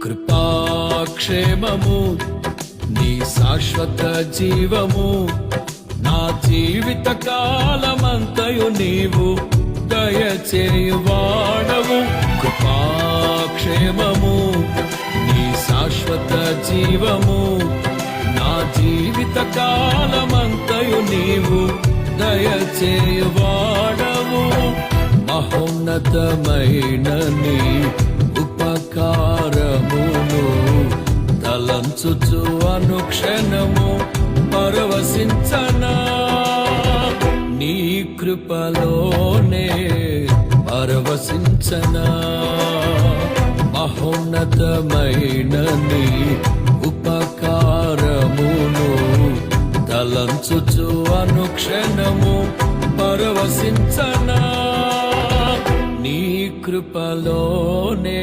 కృపాక్షేమము నీ శాశ్వత జీవము నా జీవిత కాలమంతయు నీవు దయచేయువాడవు. కృపాక్షేమము నీ శాశ్వత జీవము నా జీవిత కాలమంతయు నీవు దయచేయువాడవు. మహోన్నతమైన నీ ఉపకారమును తలంచుచు అనుక్షణము పరవశించనా నీ కృపలోనే పరవశించనా. మహోన్నతమైన నీ ఉపకారమును తలంచుచు అనుక్షణము పరవశించనా నీ కృపలోనే